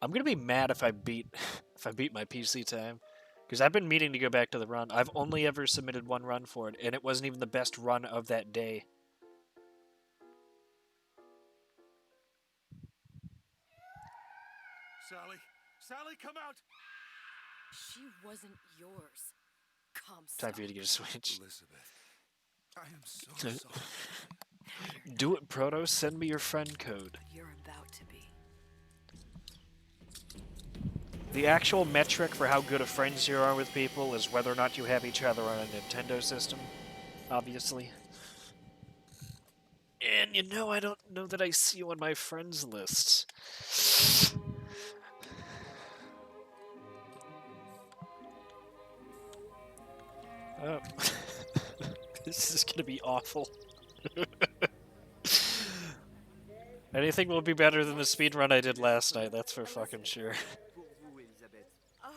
I'm gonna be mad if I beat my PC time, because I've been meaning to go back to the run. I've only ever submitted one run for it, and it wasn't even the best run of that day. Sally, come out! She wasn't yours. Time for you to get a Switch. Elizabeth, I am so sorry. Do it, Proto. Send me your friend code. You're about to be. The actual metric for how good of friends you are with people is whether or not you have each other on a Nintendo system, obviously. And you know, I don't know that I see you on my friends list. Oh. This is gonna be awful. Anything will be better than the speedrun I did last night, that's for fucking sure. Oh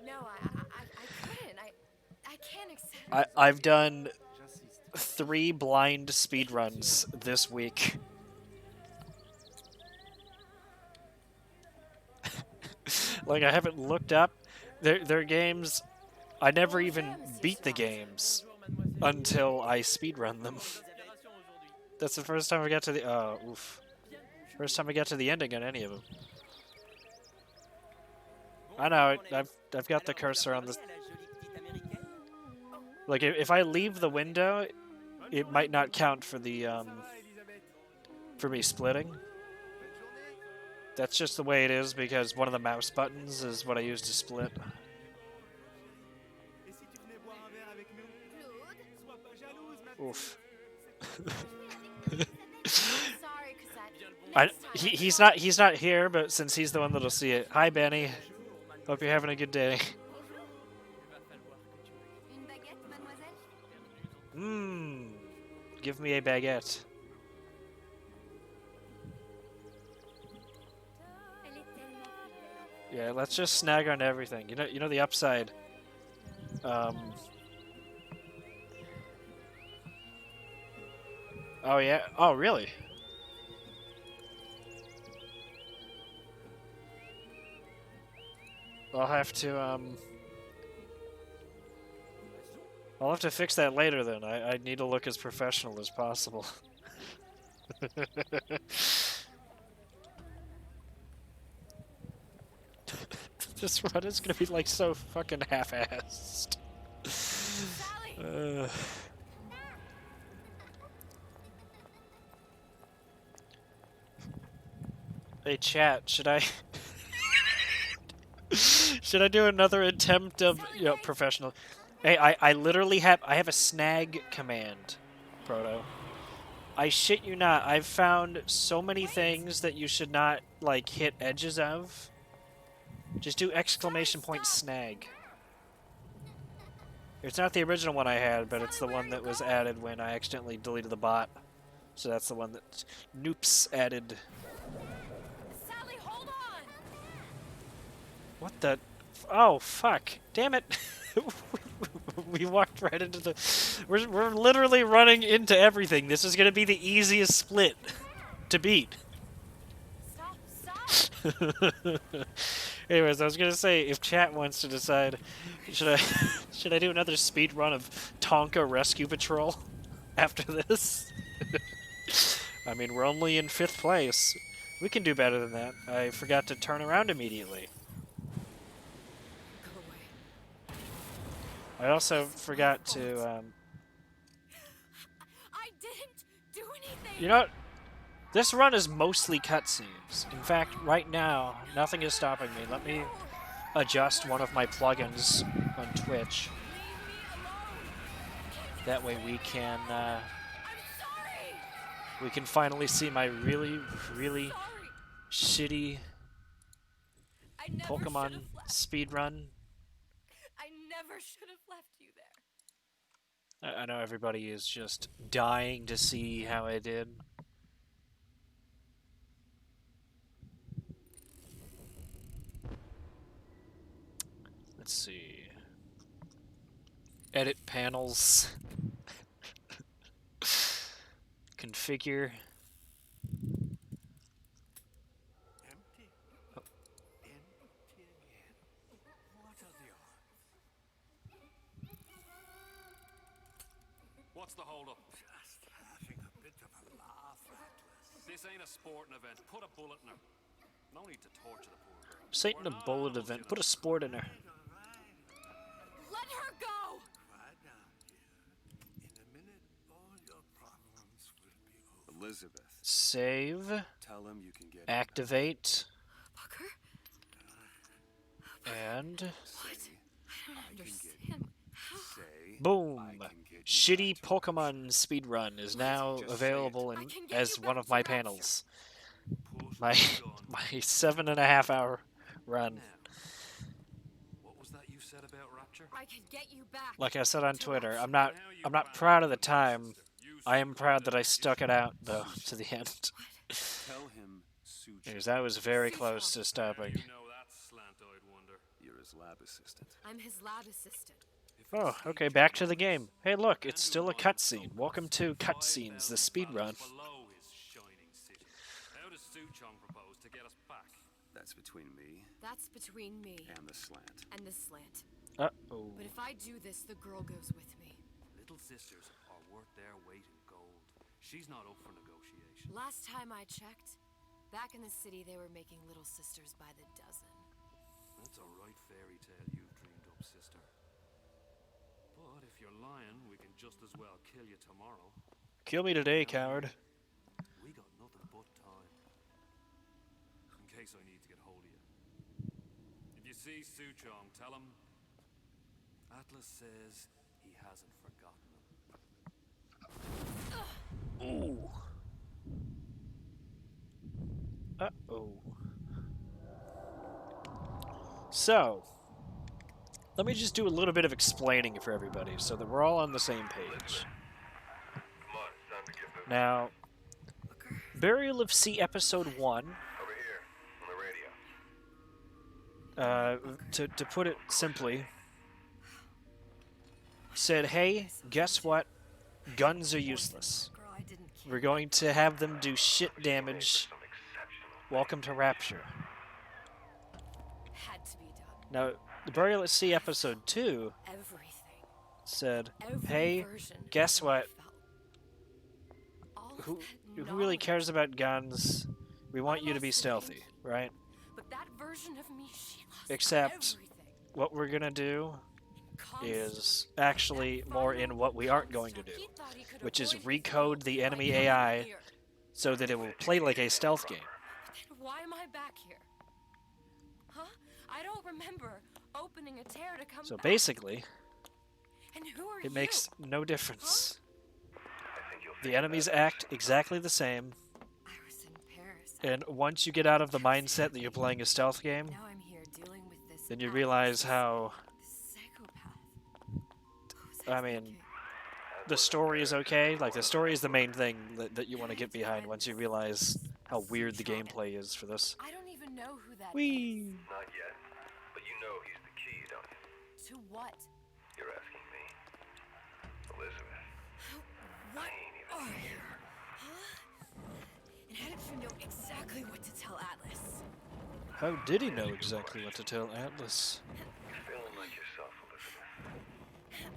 no, I couldn't. I can't accept. I've done 3 blind speedruns this week. Like, I haven't looked up their games. I never even beat the games until I speedrun them. That's the first time I got to the first time I got to the ending on any of them. I know, I've got the cursor on the. Like, if I leave the window, it might not count for the for me splitting. That's just the way it is, because one of the mouse buttons is what I use to split. Oof. He's not here, but since he's the one that'll see it. Hi, Benny. Hope you're having a good day. Give me a baguette. Yeah, let's just snag on everything. You know the upside. Oh yeah. Oh really? I'll have to fix that later then. I need to look as professional as possible. This run is gonna be like so fucking half-assed. Hey chat, should I should I do another attempt of professional? Hey, I literally have a snag command, Proto. I shit you not, I've found so many things that you should not like hit edges of. Just do exclamation point snag. It's not the original one I had, but it's the one that was added when I accidentally deleted the bot. So that's the one that Noops added. Sally, hold on. What the? Oh fuck! Damn it! We walked right into the. We're literally running into everything. This is gonna be the easiest split to beat. Stop! Anyways, I was gonna say, if chat wants to decide, should I do another speed run of Tonka Rescue Patrol after this? I mean, we're only in 5th place. We can do better than that. I forgot to turn around immediately. Go away. I also forgot to. I didn't do anything. You know what? This run is mostly cutscenes. In fact, right now, nothing is stopping me. Let me adjust one of my plugins on Twitch. That way we can finally see my really, really shitty Pokemon speedrun. I never should have left you there. I know everybody is just dying to see how I did. Let's see. Edit panels. Configure. What's the hold up? Just having a bit of a laugh, Atlas. This ain't a sporting event. Put a bullet in her. No need to torture the poor girl. Satan a bullet event. Put a sport in her. Let her go! Quiet down, dear. In a minute, all your problems will be over. Elizabeth, Save. tell him you can get Booker? Activate. And What? I don't understand. How? say boom. I can get you Shitty back to Pokemon speedrun is now Just say it. available I in, can get as you one back of to my Rapture. panels. Put My the gun. my 7.5 hour run. Now, what was that you said about Rapture? I can get you back. Like I said on to Twitter, Rapture. I'm not proud of the time. I am proud that I stuck it out though to the end. Tell him Suchi. Because I was very Suchi. close to stopping. You know that slant-eyed wonder. You're his lab assistant. I'm his lab assistant. Oh, okay, back to the game. Hey, look, it's still a cutscene. Welcome to Cutscenes, the speedrun. Below his shining city. How does Suchong propose to get us back? That's between me That's between me and the slant. and the slant. Uh-oh. But if I do this, the girl goes with me. Little sisters are worth their weight in gold. She's not up for negotiation. Last time I checked, back in the city they were making little sisters by the dozen. That's a right fairy tale you've dreamed up, sister. But if you're lying, we can just as well kill you tomorrow. Kill me today, coward. We got nothing but time. In case I need to get hold of you. If you see Suchong, tell him Atlas says he hasn't forgotten him. Ooh. Uh-oh. So, let me just do a little bit of explaining for everybody so that we're all on the same page. Now, Burial of Sea Episode 1, to put it simply, said, hey, guess what? Guns are useless. Girl, I didn't kill. We're going to have them do shit damage. Welcome to Rapture. Had to be done. Now, the Burial at Sea Episode 2 Everything. said, Every hey, version guess of what? I felt. All of Who that really knowledge. cares about guns? We want you to be stealthy, right? But that version of me, she lost Except everything. what we're gonna do Constant. is actually more in what we aren't going to do, He thought he could which is avoid his recode guilt the by enemy coming AI here. so that it will play like a stealth game. Then why am I back here? Huh? I don't remember opening a tear to come So back. basically, And who are it makes you? no difference. The enemies act exactly the same, I was in Paris. and once you get out of the mindset that you're playing a stealth game, Now I'm here dealing with this. then you Atlas, realize how, this psychopath. What was I mean, thinking? the story is okay. Like, the story is the main thing that you want to get behind once you realize how weird the gameplay is for this. I don't even know who that is. Whee! Not yet, but you know he's the key, don't you? To what? You're asking me. Elizabeth. What are you? Huh? And how did you know exactly what to tell Atlas? How did he know exactly what to tell Atlas? You're feeling like yourself, Elizabeth.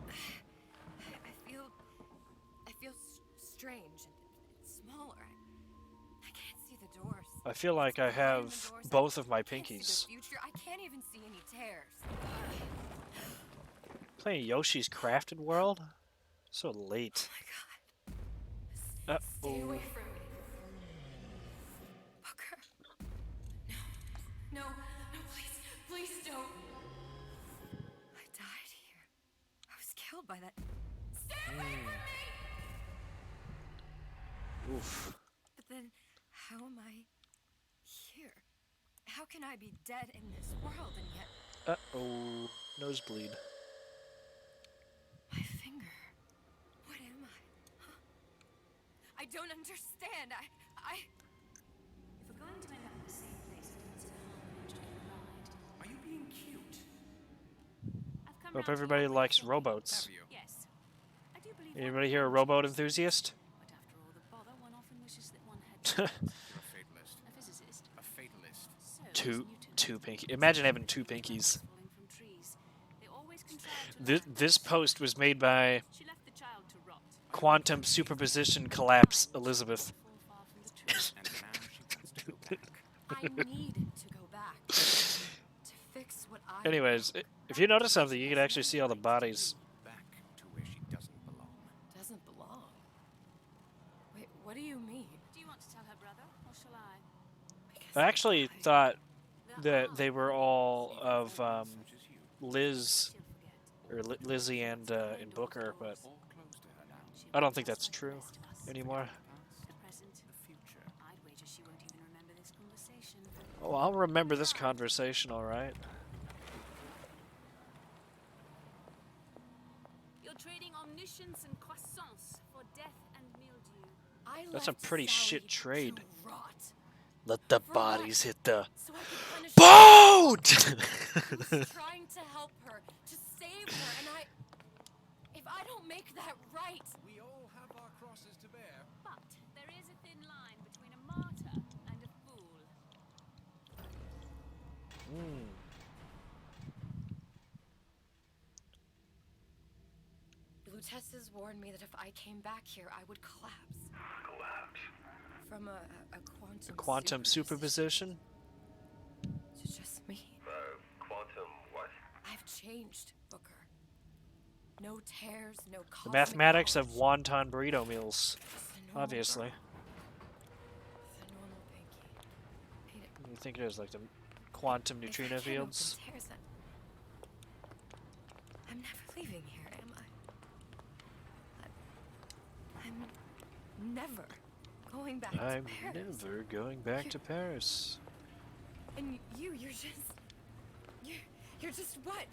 I feel strange and smaller. I can't see the doors. I feel like I Behind the have doors, both of my I can't see pinkies. the future. I can't even see any tears. Playing Yoshi's Crafted World? So late. Oh my god. Stay away Uh-oh. from me. Booker. No, please, please don't. I died here. I was killed by that. Stay away from me! Oof. But then, how am I here? How can I be dead in this world and yet Uh-oh. Nosebleed. my finger? What am I? Huh? I don't understand. I. If we're going to end up in the same place, then consider how much you lied. Are you being cute? I've come Hope round to everybody your way likes of thinking. rowboats. Yes. I do believe Anybody one here a can rowboat choose. enthusiast? But after all the bother, one often wishes that one had You're a fatalist. a physicist. A fatalist. So is Two Newton. pinky. Imagine having two pinkies. Falling from trees. They always contrive to This post was made by She left the child to rot. quantum superposition collapse Elizabeth. And now she wants to go back. I need to go back to fix what I. Anyways, if you notice something, you can actually see all the bodies. Back to where she doesn't belong. Doesn't belong. Wait, what do you mean? Do you want to tell her brother, or shall I? Because I actually thought that they were all of Liz She'll forget. or Lizzie and Booker, but All close to her now. I don't think that's true anymore. At present, The future. I'd wager she won't even remember this conversation. Oh, I'll remember this conversation, all right. You're trading omniscience and croissants for death and mildew. I That's a left pretty Sally shit trade. to rot, Let the For bodies what? hit the so I could punish boat! I was trying to help her, to save her, and if I don't make that right, We all have our crosses to bear. But there is a thin line between a martyr and a fool. Lutesses warned me that if I came back here, I would collapse Collapse. from a quantum Quantum superposition? to just me. Quantum what? I've changed, Booker. No tears, no The cosmic mathematics of knowledge. wonton burrito meals, Just the normal obviously. girl. The normal Pinky. Hate it. You think it is like the quantum If I neutrino can't open fields? tears, then I'm never leaving here, am I? I'm never going back I'm to Paris. never going back to Paris. And you're just what?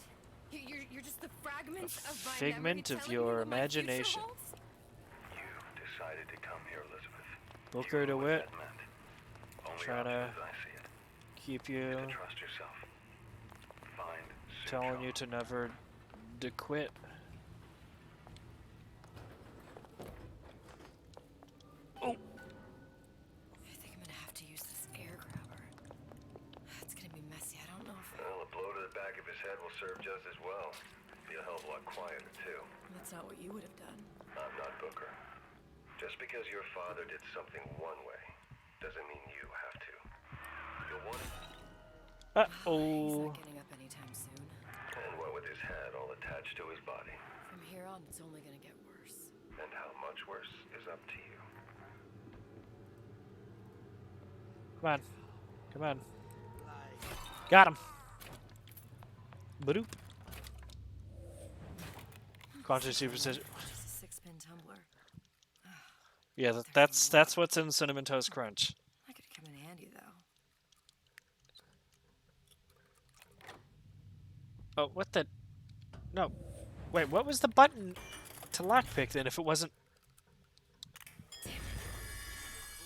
You're just the fragment of my memory Figment of telling me your what my future imagination. holds? You decided to come here, Elizabeth. Booker You know what DeWitt, that meant. Only trying option to as I see it keep is you, to trust yourself. Find telling Sucho. you to never to quit. I think I'm gonna have to use this air grabber. It's gonna be messy. I don't know if Well, a blow to the back of his head will serve just as well. Be a hell of a lot quieter, too. that's not what you would have done. I'm not Booker. Just because your father did something one way, doesn't mean you have to. You'll want it. He's Uh-oh. not getting up anytime soon. And what with his head all attached to his body. From here on, it's only gonna get worse. And how much worse is up to you. Come on. Come on. Got him. Badoop. Quantum superposition. Just a six-pin tumbler. Yeah, that's what's in Cinnamon Toast Crunch. That could come in handy, though. Oh, what the? No. Wait, what was the button to lockpick then if it wasn't?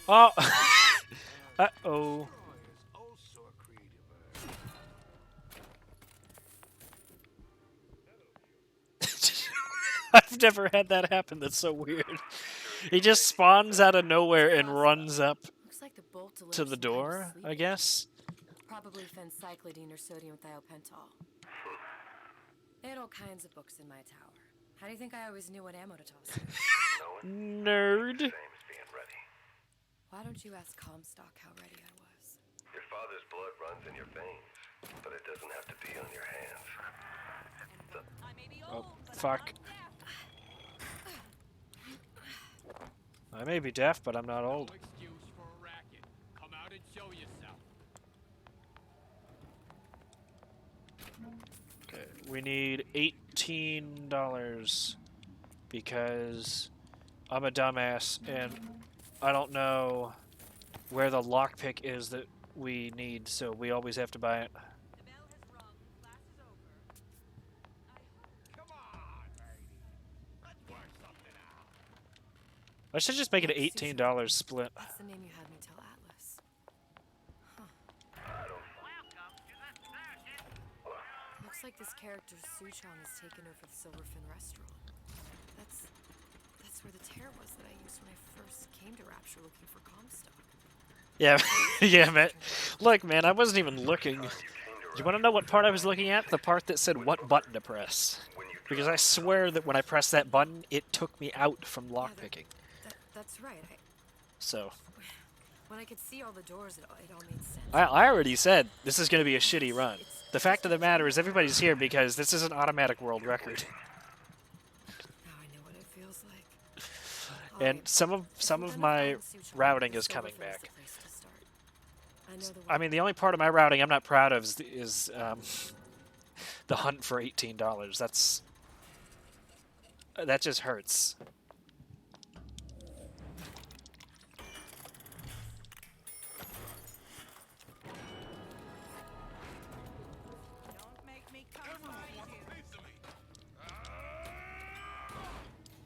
Oh. Uh-oh. Is also a creative I've never had that happen. That's so weird. He just spawns out of nowhere and runs up Looks like the bolt delivers to the some kind of door, sleep. I guess. Probably phencyclidine or sodium thiopental. They had all kinds of books in my tower. How do you think I always knew what ammo to toss? Nerd. Same as being ready. Why don't you ask Comstock how ready I was? Your father's blood runs in your veins, but it doesn't have to be on your hands. I may be Oh, old, but fuck. I'm not deaf. I may be deaf, but I'm not old. Excuse for a racket. Come out and show yourself. Okay, we need $18 because I'm a dumbass and I don't know where the lockpick is that we need, so we always have to buy it. The bell has rung. Class is over. Come on, lady. Let's work something out. I should just make it an $18 split. That's the name you had me tell Atlas. Looks like this character Suchong has taken over the Silverfin restaurant. That's where the tear was that I used when I first came to Rapture looking for Comstock. Yeah, yeah, man. Look, man, I wasn't even looking. You want to know what part I was looking at? The part that said what button to press. When you Because I swear that when I pressed that button, it took me out from Yeah, lockpicking. that's right. So, When I could see all the doors, it all made sense. I already said this is going to be a shitty run. It's The fact of the matter is everybody's here because this is an automatic world record. Now I know what it feels like. And Alright, some if of we're gonna my find Suchong, routing the is Silver coming Flare is back. the place to start. I know the I way. mean, the only part of my routing I'm not proud of is the hunt for $18. That just hurts. Don't make me come find you.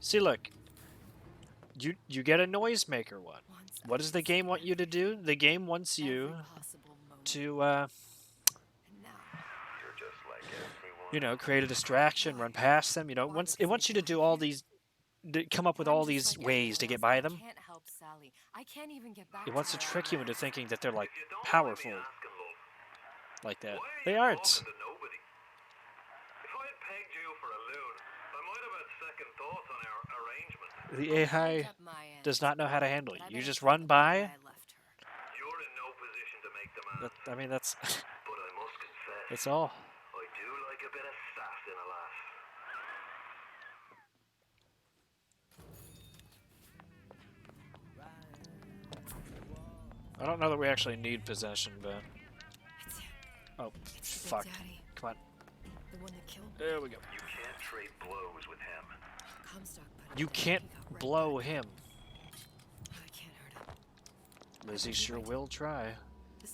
See, look. You get a noisemaker one. Once What does the game want you to do? The game wants you every possible moment. to, And now, You're just like everyone. you know, create a distraction, run past them. You know, Why? it Because wants I'm you to do all these, come up with I'm all just these like ways to everyone get else. by I them. can't help Sally. I can't even get back It wants to where I trick you into was. thinking that they're like If you don't mind powerful, me asking, love, like that. why are They you aren't. talking to nobody? If I had pegged you for a loon, I might have had second thoughts on our arrangement. The I AI held up my end, does not know how to handle but you. I You better just talk run about why by. I left her. You're in no position to make demands. I mean, that's But I must confess, that's all. I do like a bit of sass in a lass. I don't know that we actually need possession, but It's him. oh, It's the fuck! Big Daddy, Come on, the one that killed me. there we go. You can't trade blows with him. Comstock put him You down, can't he got right blow back. him. I can't hurt him. Lizzie sure will try. The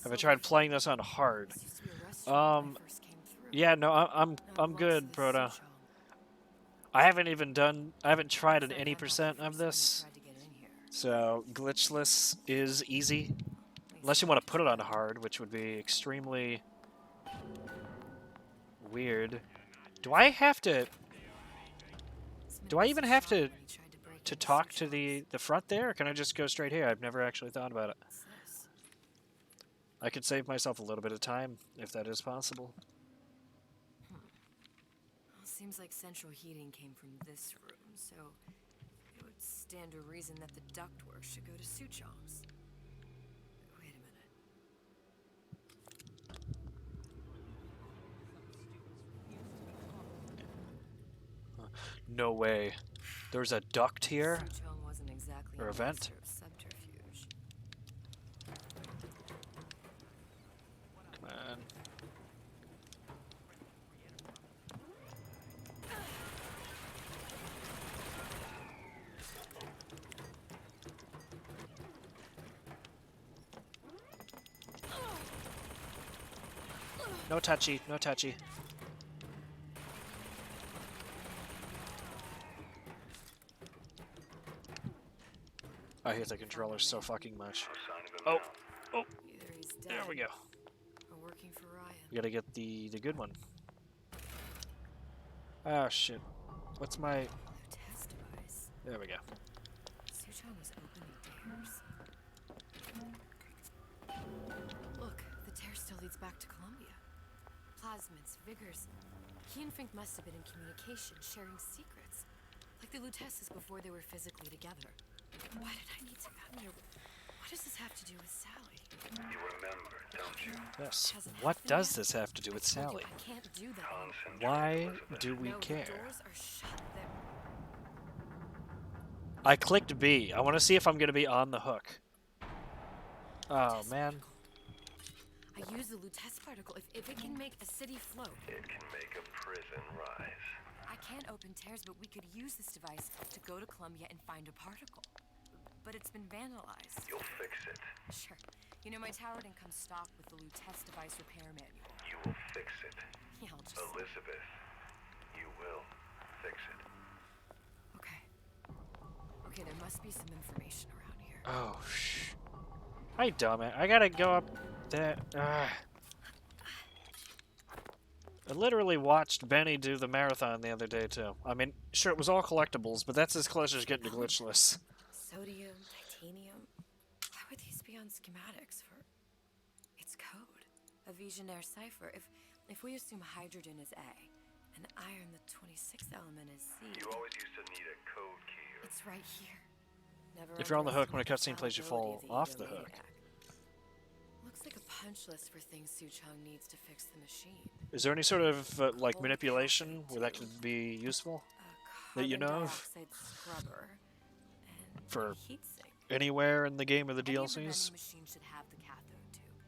Have I Silver tried Flare. playing this on hard? This used to be a restaurant when I first came through. Yeah, no, Now I'm it belongs good, to the Proto. Suchong. I haven't tried an Looks like any I'm not the percent of first one who this, tried to get in here. so glitchless is easy. At least Unless you I want to like put it on try. hard, which would be extremely weird. Do I have to Smith Do I was even so have shocked to when he tried to break into talk to Suchong's. the front there, or can I just go straight here? I've never actually thought about it. What's this? I could save myself a little bit of time if that is possible. Well, seems like central heating came from this room, so it would stand to reason that the ductwork should go to Suchong's. Wait a minute. No way. There's a duct here? Suchong wasn't exactly Or a a vent? master of subterfuge. Come on. No touchy, no touchy. I hate the controller so fucking much. No sign of him Oh, now. oh, Either he's dead there we go. or working for Ryan. We gotta get the good one. Oh shit. What's my... The test device. There we go. Suchong was opening tears. Look, the tear still leads back to Columbia. Plasmids, vigors. He and Fink must have been in communication, sharing secrets. Like the Lutesses before they were physically together. Why did I need to come here? What does this have to do with Sally? You remember, don't you? Yes. Hasn't What happened does yet? this have to do with I told you Sally? I can't do that. Concentrate, Why Elizabeth. do we No, the care? doors are shut. They're... I clicked B. I want to see if I'm going to be on the hook. Oh, man. I use the Lutece particle. If it can make a city float. It can make a prison rise. I can't open tears, but we could use this device to go to Columbia and find a particle. But it's been vandalized. You'll fix it. Sure. You know, my tower didn't come stocked with the Lutece device repair manual. You will fix it. Yeah, I'll just... Elizabeth, you will fix it. Okay. Okay, there must be some information around here. Oh, shh. Hi, dumbass. I gotta go up there. I literally watched Benny do the marathon the other day, too. I mean, sure, it was all collectibles, but that's as close as getting to glitchless. Sodium, titanium. Why would these be on schematics for... It's code. A Visionaire cipher. If we assume hydrogen is A, And iron, the 26th element is C. You always used to need a code key. It's right here. Never If you're on the hook when a underestimate cutscene plays, you fallibility fall of off the the hook. egomaniac. Looks like a punch list for things Suchong needs to fix the machine. Is there any sort of like Cold manipulation cathode where that tube, could be useful a that you carbon know of dioxide scrubber, and for a heat sink. anywhere in the game or the Any of the vending DLCs? machines should have the cathode tube.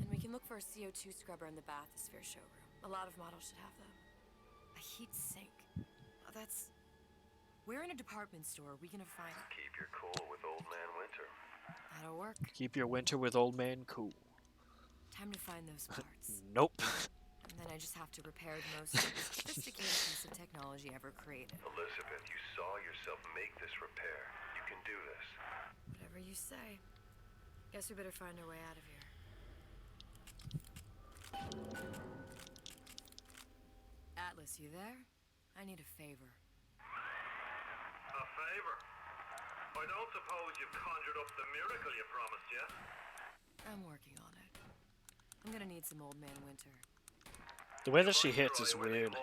And we can look for a CO2 scrubber in the bathysphere showroom. A lot of models should have them. A heat sink. Oh, that's... We're in a department store. We can find... Keep your cool with Old Man Winter. That'll work. Keep your winter with old man cool. Time to find those parts. Nope. And then I just have to repair the most sophisticated piece of technology ever created. Elizabeth, you saw yourself make this repair. You can do this. Whatever you say. Guess we better find our way out of here. Atlas, you there? I need a favor. A favor? I don't suppose you've conjured up the miracle you promised yet? I'm working on it. I'm gonna need some Old Man Winter. The way that she hits is weird.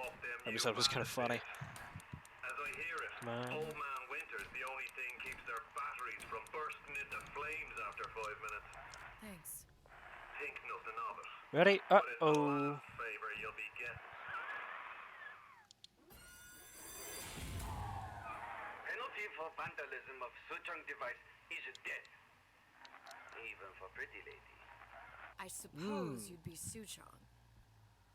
I just thought it was kind of funny. As I hear it, Come on. Old Man Winter's the only thing keeps their batteries from bursting into flames after 5 minutes. Thanks. Think nothing of it. Ready? But it's the Uh-oh. last favor you'll be getting. Penalty for vandalism of Suchong device is death. Even for pretty lady. I suppose you'd be Suchong.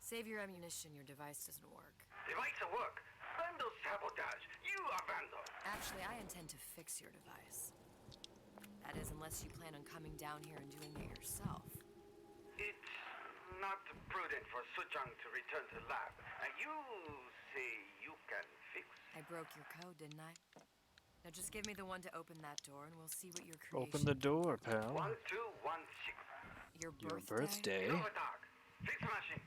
Save your ammunition, your device doesn't work. Device at work. Vandal sabotage. You are vandal. Actually, I intend to fix your device. That is, unless you plan on coming down here and doing it yourself. It's not prudent for Suchong to return to lab. You say you can fix? I broke your code, didn't I? Now just give me the one to open that door and we'll see what your creation... Open the door, pal. 1216. Your Your birthday? birthday? Nova Dog. Fix machine.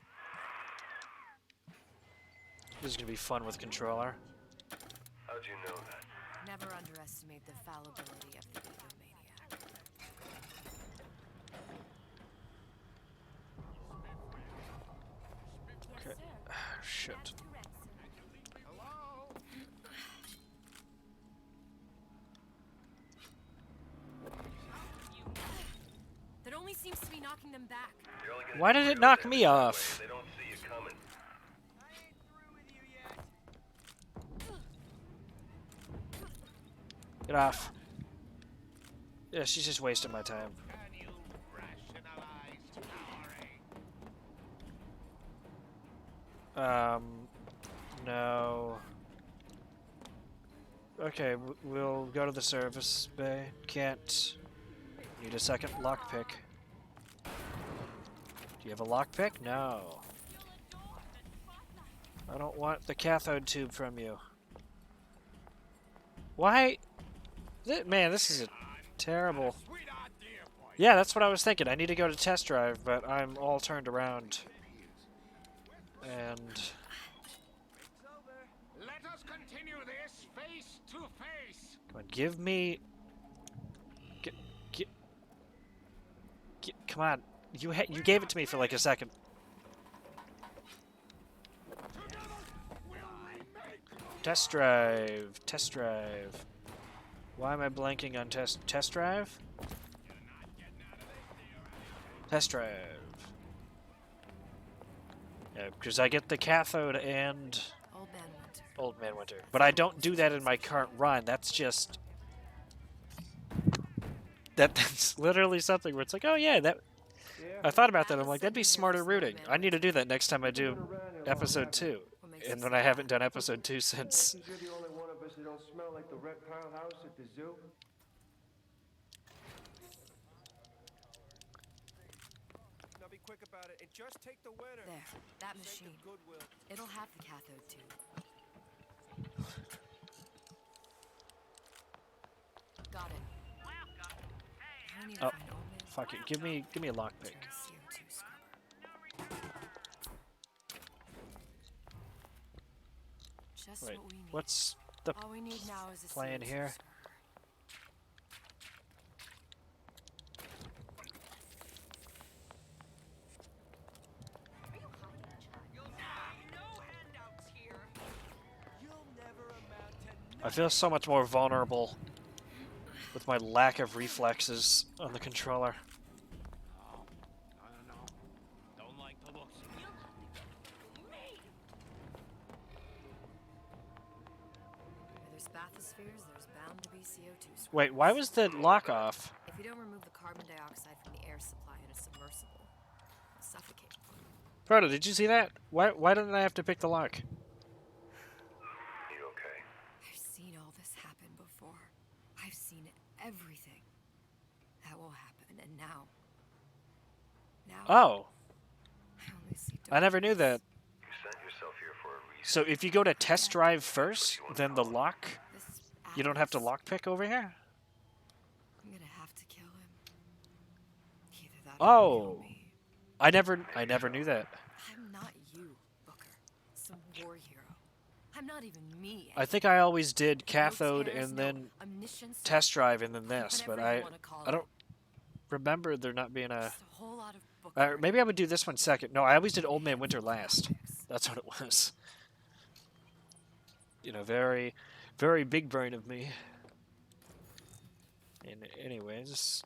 This is gonna be fun with controller. How'd you know that? Never underestimate the fallibility of the egomaniac. Okay. Shit. That only seems to be knocking them back. You're only gonna Why do did it real knock damage me that way off? if They don't see you coming. I ain't through with you yet. Get off. Yeah, she's just wasting my time. Can you rationalize powering? No. Okay, we'll go to the service bay. Can't. Need a second lockpick. Do you have a lockpick? No. I don't want the cathode tube from you. Why? Man, this is a terrible... Yeah, that's what I was thinking. I need to go to test drive, but I'm all turned around. And... Let us continue this face to face. Come on, give me... Come on. You gave it to me for like a second. Test drive. Test drive. Why am I blanking on test drive? Test drive. Yeah, because I get the cathode and Old Man Winter. Old Man Winter. But I don't do that in my current run. That's just... That's literally something where it's like, oh yeah, that... I thought about that. I'm like, that'd be smarter routing. I need to do that next time I do episode 2. And then I haven't done episode 2 since. You're the only one of us that don't smell like the reptile house at the zoo. Now be quick about it and just take the winner. There, that Sake machine. of goodwill. It'll have the cathode tube. Got it. Now I need to Oh, find Old Man fuck it. Give me a lockpick. and a CO2 scrubber. Just Wait, what we need. what's the All we need now is a plan CO2 here? scrubber. I feel so much more vulnerable with my lack of reflexes on the controller. No. Don't like the looks of you. Where there's bathyspheres, there's bound to be CO2 scrubs. Wait, why was the lock off? If you don't remove the carbon dioxide from the air supply in a submersible, it'll suffocate. Proto, did you see that? Why didn't I have to pick the lock? You okay? I've seen all this happen before. I've seen everything that will happen, and now. Oh, I only see I never knew that. You sent yourself here for a reason. So if you go to test drive first, then the lock, this you don't have to Atlas. lockpick over here? I'm gonna have to kill him. Either that or he'll Oh, kill me. I never knew that. I'm not you, Booker. Some war hero. I'm not even me. I think I always did No cathode tears, and no then omniscience, test drive and then this, but whatever you wanna call I don't it. remember there not being a. Just a whole lot of Booker. Maybe I would do this one second. No, I always did Old Man Winter last. That's what it was. You know, very, very big brain of me. And anyways,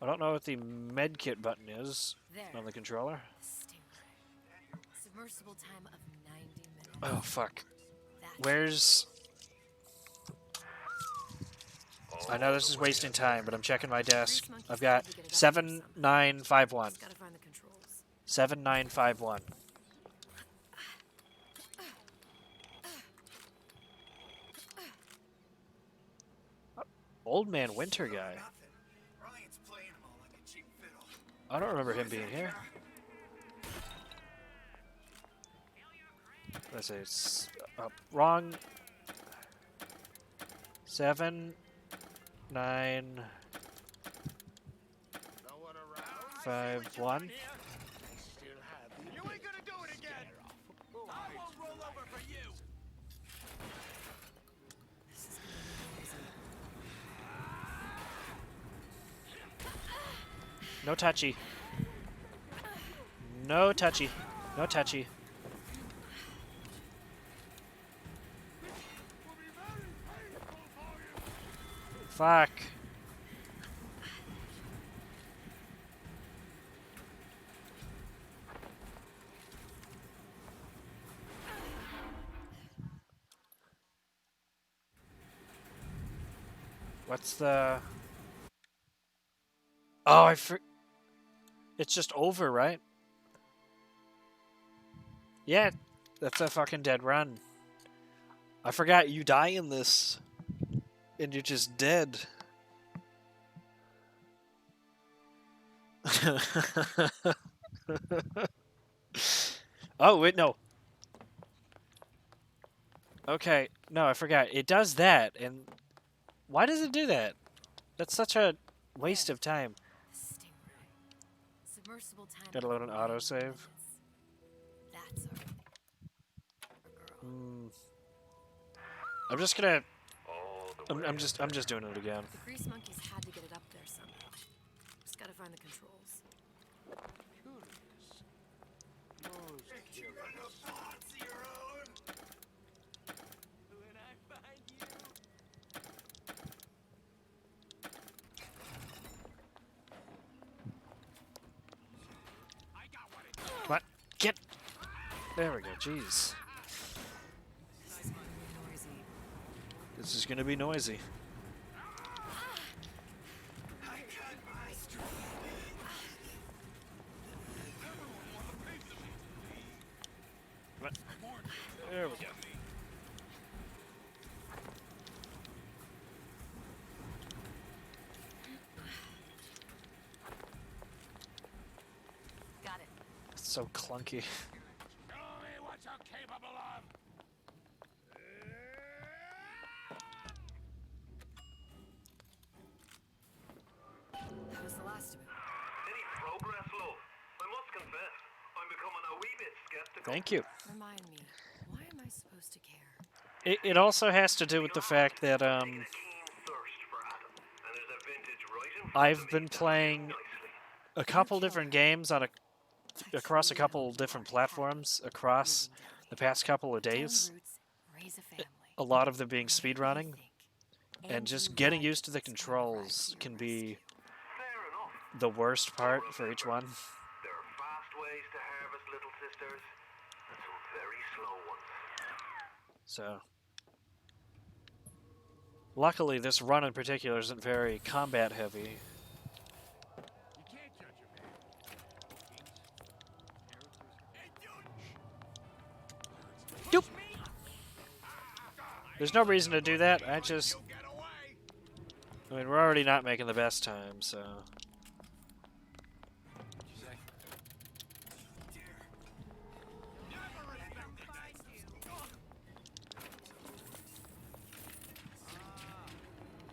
I don't know what the medkit button is There. on the controller. Stingray. Submersible time of 90 minutes. Oh fuck. That's Where's? I know this is wasting time, but I'm checking my desk. I've got 7951. Just gotta find the controls. 7951. Old Man Winter guy. Ryan's playing him all like a cheap fiddle. I don't remember him being here. Let's say it's wrong. 7, 9, 5, 1. You ain't gonna do it again. I won't roll over for you. No touchy. No touchy. No touchy. Fuck. What's the... Oh, It's just over, right? Yeah, that's a fucking dead run. I forgot you die in this. And you're just dead. Oh, wait, no. Okay, no, I forgot. It does that, and why does it do that? That's such a waste of time. Stingray. Submersible time. Gotta load an of 90 autosave. minutes. That's our girl. I'm just gonna... All the way I'm just doing it again. The grease monkeys had to get it up there somehow. Just gotta find the controls. You got no thoughts of your own? When I find you. I got what it Come on, get... There we go, jeez. This is gonna be noisy. This is gonna be noisy. I cut my strength. Come on. There we go. Got it. It's so clunky. Show me what you're capable of. That was the last of it. Any progress, love? I must confess, I'm becoming a wee bit skeptical. Thank you. Remind me, why am I supposed to care? It also has to do with the fact that, Taking a keen thirst for Adam, and there's a vintage right in front I've of me been that fits playing nicely. a couple different games on across a couple different platforms across the past couple of days, Roots, raise a family. a lot of them being speedrunning, Think. and just getting used to the controls can be Fair enough. the worst part for each one. There are fast ways to harvest little sisters, and some very slow ones. So, luckily, this run in particular isn't very combat heavy. You can't judge a man. Doop. There's no reason to do that. I mean, we're already not making the best time, so.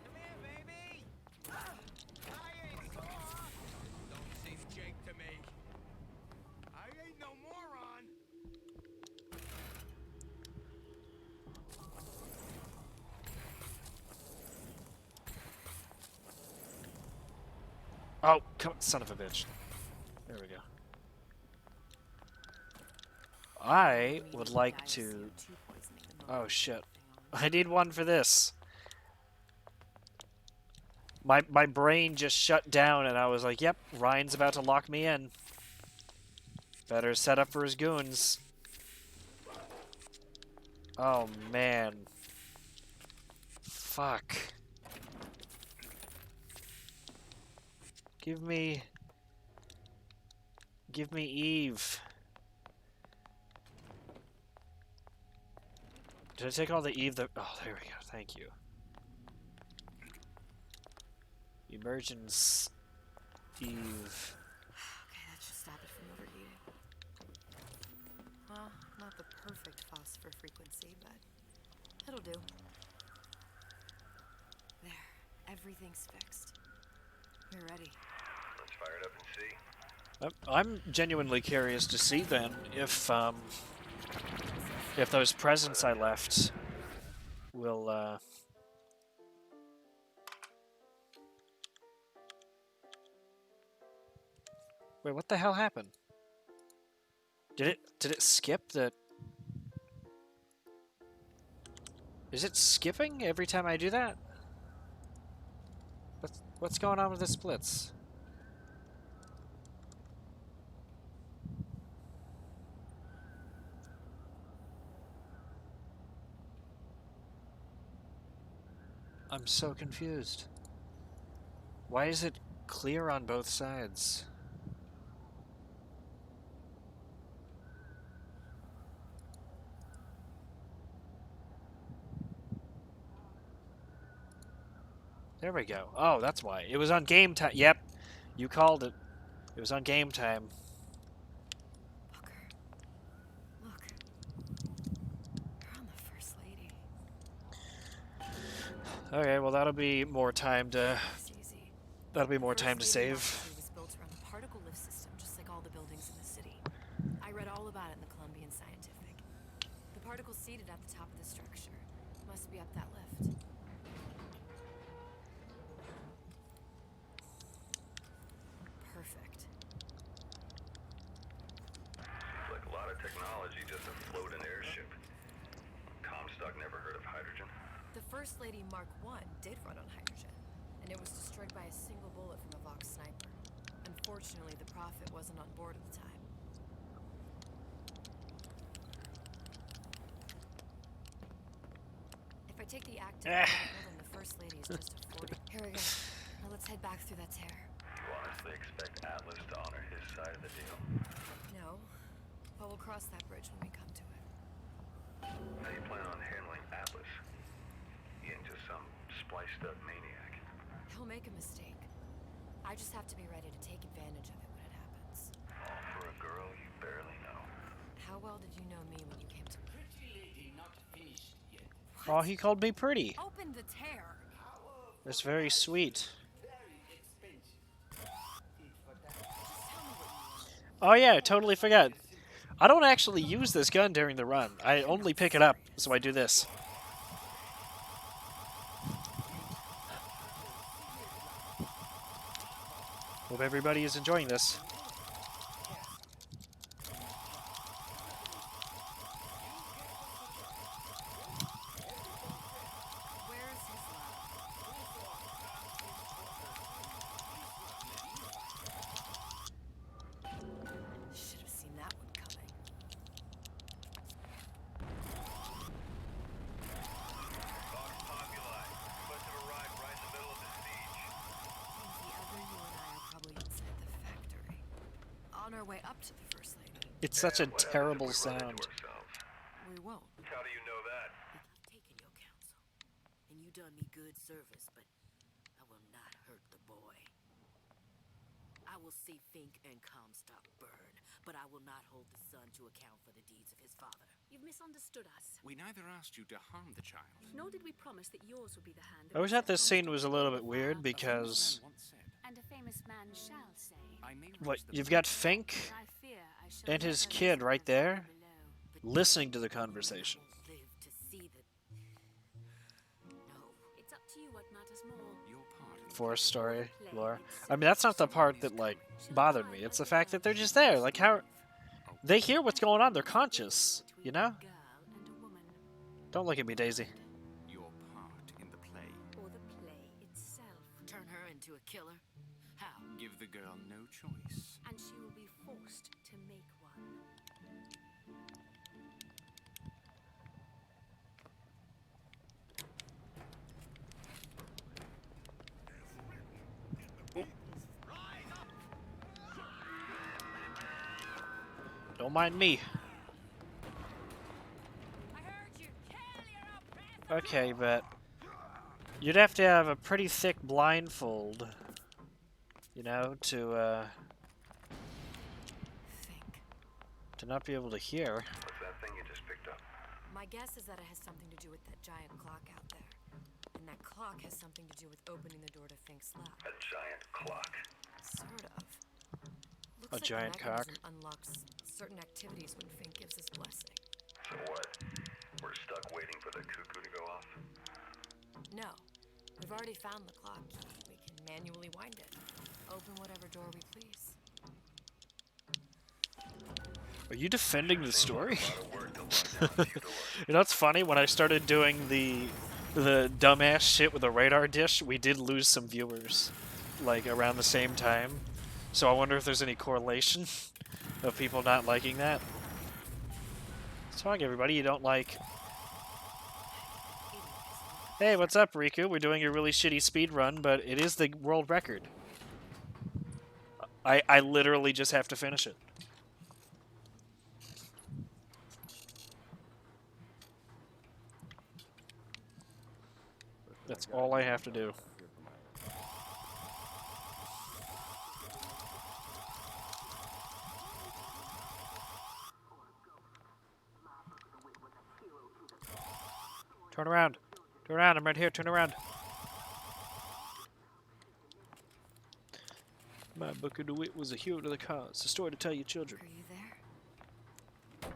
Come here, baby. I ain't sore. Don't seem Jake to me. I ain't no moron. Oh, come on, son of a bitch. There we go. I would like to... Oh, shit. I need one for this. My brain just shut down and I was like, yep, Ryan's about to lock me in. Better set up for his goons. Oh, man. Fuck. Give me Eve. Did I take all the Eve that... Oh, there we go. Thank you. Emergence Eve. Okay, that should stop it from overheating. Well, not the perfect phosphor frequency, but it'll do. There, everything's fixed. We're ready. Let's fire it up and see. I'm genuinely curious to see then if those presents I left will Wait, what the hell happened? Did it skip the... Is it skipping every time I do that? What's going on with the splits? I'm so confused. Why is it clear on both sides? There we go. Oh, that's why. It was on game time. Yep. You called it. It was on game time. Booker, look. You're on the First Lady. Okay, well that'll be more time to... It's easy. That'll be more time to First Lady save. Waffles was built around the particle lift system, just like all the buildings in the city. I read all about it in the Columbian Scientific. The particles seated at the top of the structure must be up that lift. Perfect. Seems like a lot of technology just to float an airship. Comstock never heard of hydrogen. The First Lady Mark I did run on hydrogen, and it was destroyed by a single bullet from a Vox sniper. Unfortunately, the Prophet wasn't on board at the time. If I take the active particle, then the First Lady is just a 40. Here we go. Now let's head back through that tear. You honestly expect Atlas to honor his side of the deal? No, but we'll cross that bridge when we come to it. How do you plan on handling Atlas? He ain't just some spliced-up maniac. He'll make a mistake. I just have to be ready to take advantage of it when it happens. All for a girl you barely know. How well did you know me when you came to me? Oh, he called me pretty. Open the tear! That's very sweet. Oh yeah, I totally forgot. I don't actually use this gun during the run. I only pick it up, so I do this. Hope everybody is enjoying this. On our way up to the First Lady. It's such a And what happens if terrible we run sound. into ourselves? We won't. How do you know that? I've taken your counsel, and you done me good service, but I will not hurt the boy. I will see Fink and Comstock burn, but I will not hold the son to account for the deeds of his father. You've misunderstood us. We neither asked you to harm the child. Nor did we promise that yours would be the hand that I would wish that set this scene Comstock was a to little the bit weird fire. because, Man once said, And a famous man shall say. I may what, reach the you've got Fink I fear I shall and his never kid listen right to the there below. But listening to the conversation. live to see the... No. It's up to you what matters more. your part in the Forest story, Play lore. itself. I mean, that's not the part that, like, bothered me. It's the fact that they're just there. Like, how... They hear what's going on. They're conscious, you know? Between a girl and a woman, Don't look at me, Daisy. your part in the play. or the play itself. Turn her into a killer? How? Give the girl no choice. And she will be forced to make one. Don't mind me. Okay, but you'd have to have a pretty thick blindfold, you know, to Think. not be able to hear. What's that thing you just picked up? My guess is that it has something to do with that giant clock out there. And that clock has something to do with opening the door to Fink's lab. A giant clock. Sort of. Looks A like giant the cock? mechanism unlocks certain activities when Fink gives his blessing. So what? We're stuck waiting for the cuckoo to go off? No. We've already found the clock key. We can manually wind it. Open whatever door we please. Are you defending the story? A lot of work to lock down a few doors. You know, it's funny, when I started doing the dumbass shit with the radar dish, we did lose some viewers, like, around the same time. So I wonder if there's any correlation of people not liking that. What's wrong, everybody? You don't like... Hey, what's up, Riku? We're doing a really shitty speed run, but it is the world record. I literally just have to finish it. That's all I have to do. Turn around. Turn around. I'm right here. Turn around. My Booker DeWitt was a hero to the cause. A story to tell your children. Are you there?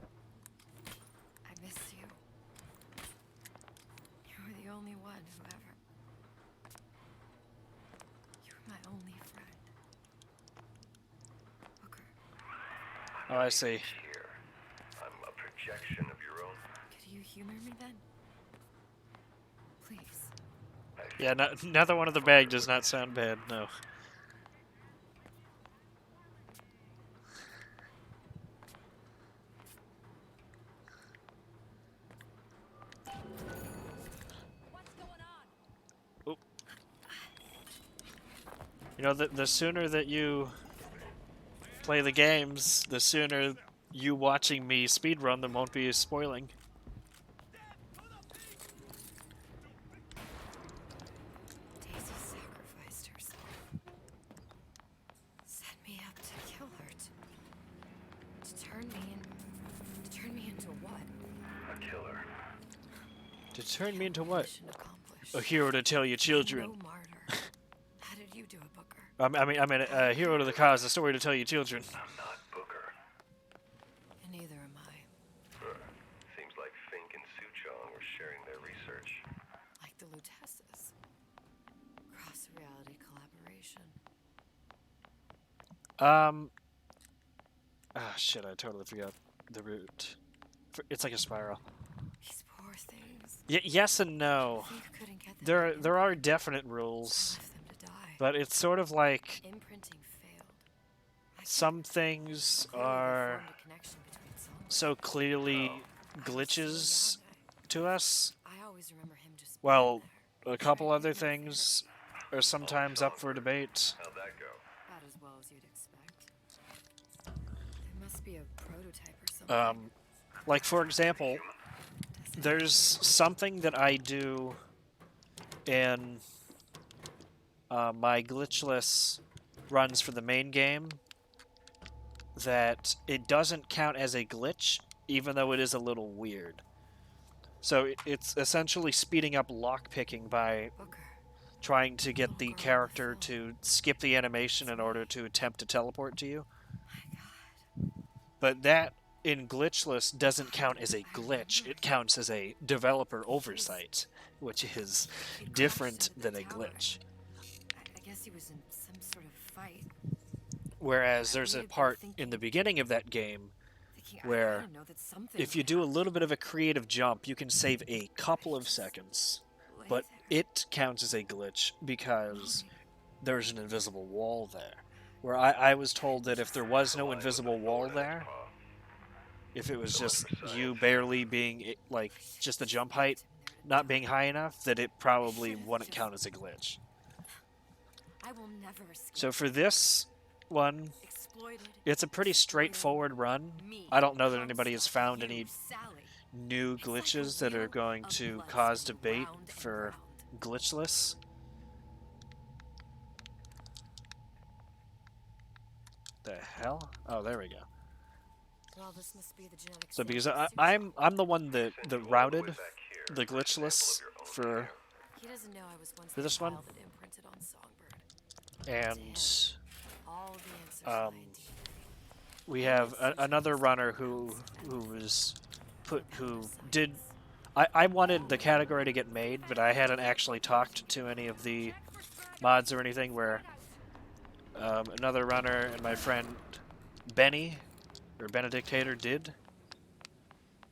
I miss you. You were the only one who ever... You were my only friend. Booker, Oh, I see. Here. I'm a projection of your own. could you humor me then? Please. Yeah, another one of the bag does not sound bad, no. Oop. You know, the sooner that you play the games, the sooner you watching me speedrun them won't be spoiling. Daisy sacrificed herself. Set me up to kill her. To turn me into what? A killer. To turn me into what? Mission accomplished. A hero to tell your children. No martyr. How did you do it, Booker? I mean, a hero to the cause, a story to tell your children. I'm not Booker. And neither am I. Seems like Fink and Suchong were sharing their research. Like the Lutesses. Cross-reality collaboration. Ah, shit, I totally forgot the route. It's like a spiral. These poor things. Yes and no. Fink couldn't get them There are definite rules, left them to die. but it's sort of like Imprinting failed. I some things clearly they are formed a connection between some. so clearly I was so glitches young, to us, I always remember him just while being there. a couple other things are sometimes up for debate. How'd that go? About as well as you'd expect. Must be a prototype or something. Like, for example, there's something that I do in my glitchless runs for the main game that it doesn't count as a glitch, even though it is a little weird. So it's essentially speeding up lockpicking by trying to get the character to skip the animation in order to attempt to teleport to you. But that, in glitchless, doesn't count as a glitch. It counts as a developer oversight, which is different than a glitch. I guess he was in some sort of fight. Whereas there's a part in the beginning of that game where if you do a little bit of a creative jump, you can save a couple of seconds, but it counts as a glitch because there's an invisible wall there. Where I was told that if there was no invisible wall there, if it was just you barely being, like, just the jump height not being high enough, that it probably wouldn't count as a glitch. So for this one, it's a pretty straightforward run. I don't know that anybody has found any new glitches that are going to cause debate for glitchless. The hell? Oh, there we go. Well, this must be the genetic So because I'm the one that routed the glitchless for this one, and we have another runner who did. I wanted the category to get made, but I hadn't actually talked to any of the mods or anything. Where another runner and my friend Benny or Benedictator did.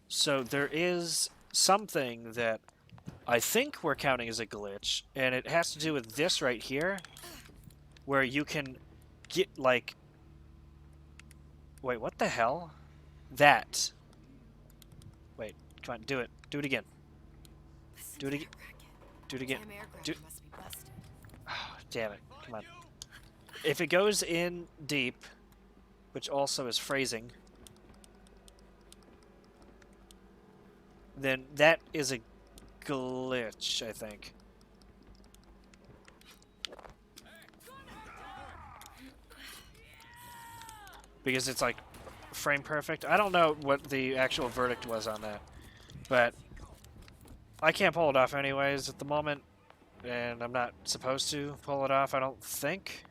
So there is something that I think we're counting as a glitch, and it has to do with this right here, where you can get, like... Wait, what the hell? That. Wait, come on, do it. Do it again. Do it again. Do it again. Oh, damn it. Come on. If it goes in deep, which also is phrasing, then that is a glitch, I think. Because it's like frame perfect. I don't know what the actual verdict was on that, but I can't pull it off anyways at the moment, and I'm not supposed to pull it off, I don't think.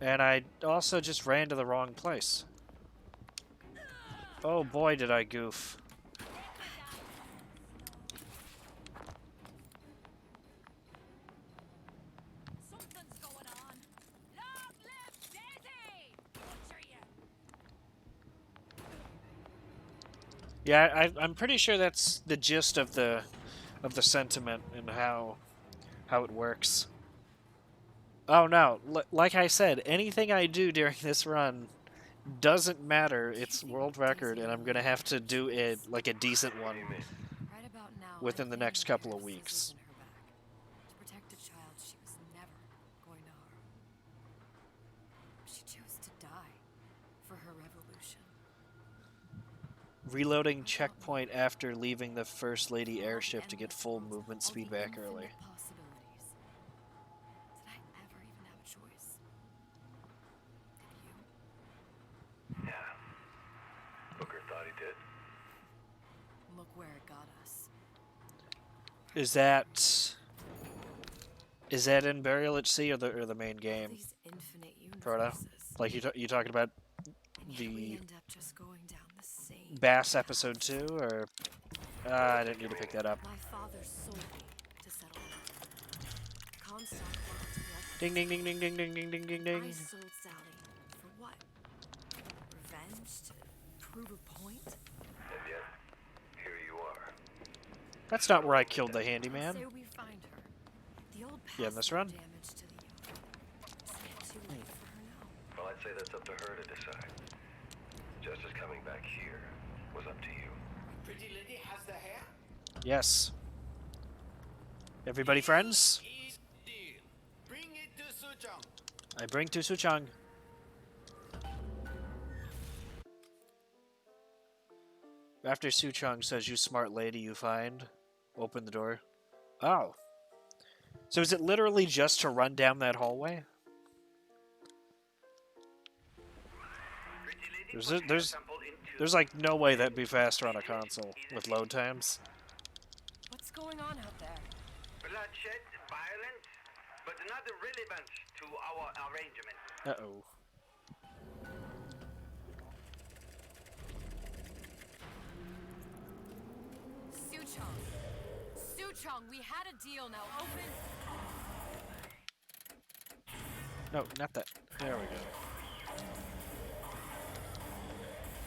And I also just ran to the wrong place. Oh boy, did I goof. Yeah, I'm pretty sure that's the gist of the sentiment and how it works. Oh no, like I said, anything I do during this run doesn't matter. It's world record, and I'm gonna have to do it like a decent one within the next couple of weeks. To protect a child she was never going to harm. She chose to die for her revolution. Reloading checkpoint after leaving the First Lady airship to get full movement speed back early. Did I ever even have a choice? Did you? Yeah. Booker thought he did. Look where it got us. Is that in Burial at Sea or the main game? Proto? Like you talking about the Bass episode 2, or I didn't need to pick that up. My father sold me to settle it. Comstock wanted to let Ding ding ding ding ding ding ding ding ding ding. I sold Sally for what? Revenge? To prove a point? And yet, here you are. That's not where I killed the handyman. Say we find her. The old Yeah, in this run? damage to the young. Is it too late for her now? Well, I'd say that's up to her to decide. Justice coming back here was up to you. Pretty lady has the hair? Yes. Everybody friends? Bring it to Suchong. I bring to Suchong. After Su Chong says, "You smart lady, you find," open the door. Oh. So is it literally just to run down that hallway? There's like no way that'd be faster on a console with load times. What's going on out there? Bloodshed, violence, but not relevant to our arrangement. Uh-oh. Suchong! Suchong, we had a deal, now open... No, not that. There we go.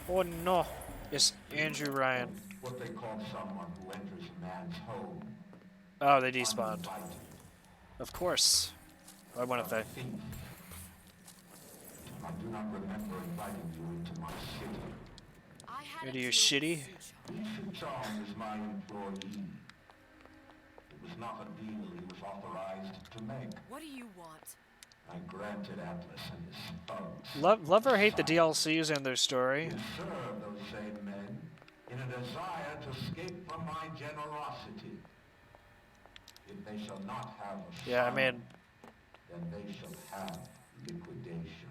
Oh no! It's Andrew Ryan. What they call someone who enters a man's home. Oh, they despawned. Uninvited. Of course. Why wouldn't they? Thief. I do not remember inviting you into my city. I had Into a your deal shitty? with Suchong. Chong is my employee. It was not a deal he was authorized to make. What do you want? I granted Atlas and his thugs. Love or hate the DLCs and their story. To serve those same men in a desire to escape from my generosity. If they shall not have a Yeah, I son, mean, then they shall have liquidation.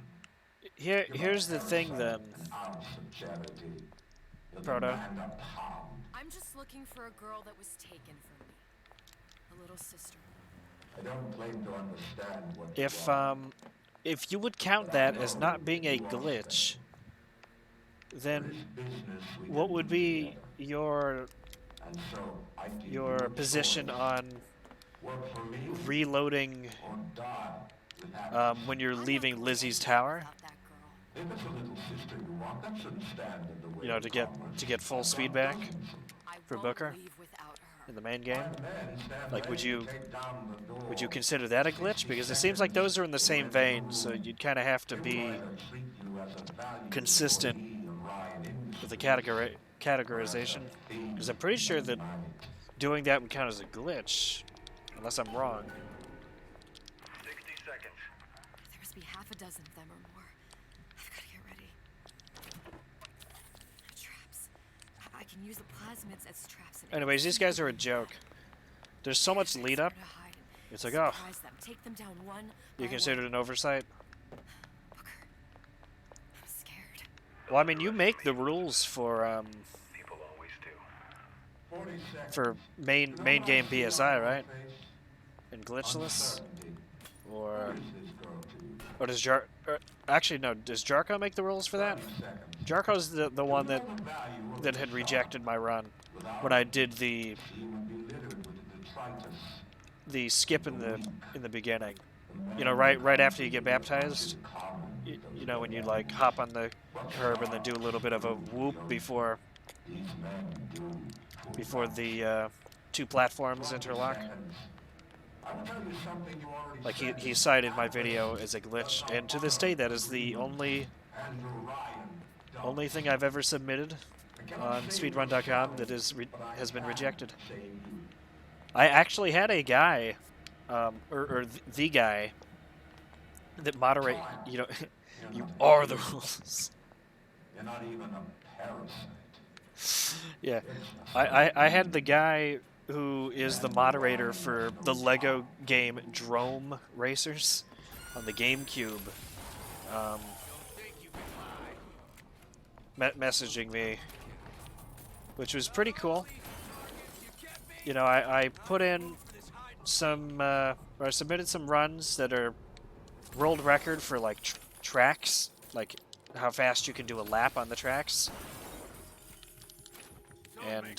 here's the thing then, An ounce of charity. You'll Proto. demand a pound. I'm just looking for a girl that was taken from me. A little sister. I don't claim to understand what If you would count that as not being a glitch, then what would be your position on reloading when you're leaving Lizzie's tower? If it's a little sister you want, that shouldn't stand in the way. You know, to get full speed back for Booker in the main game. Like, would you consider that a glitch? Because it seems like those are in the same vein, so you'd kind of have to be consistent with the categorization. Because I'm pretty sure that doing that would count as a glitch, unless I'm wrong. 60 seconds. There must be half a dozen of them or more. I've got to get ready. Traps. I can use the plasmids as traps. Anyways, these guys are a joke. There's so much lead up. It's like, oh, Take them down one you by consider it one. an oversight? Booker, I'm scared. Well, I mean, you make the rules for People always do. 40 seconds. for main game BSI, right? And glitchless, or does actually no? Does Jarko make the rules for that? Jarko's the one that had rejected my run when I did the skip in the beginning. You know, right after you get baptized. You know, when you like hop on the curb and then do a little bit of a whoop before the two platforms interlock. Like he cited my video as a glitch, and to this day that is the only thing I've ever submitted on speedrun.com that has been rejected. I actually had a guy, or the guy that moderate. You know, you are the rules. You're not even a parasite. Yeah, I had the guy who is the moderator for the Lego game Drome Racers on the GameCube, messaging me, which was pretty cool. You know, I put in some, or I submitted some runs that are world record for like tracks, like how fast you can do a lap on the tracks. And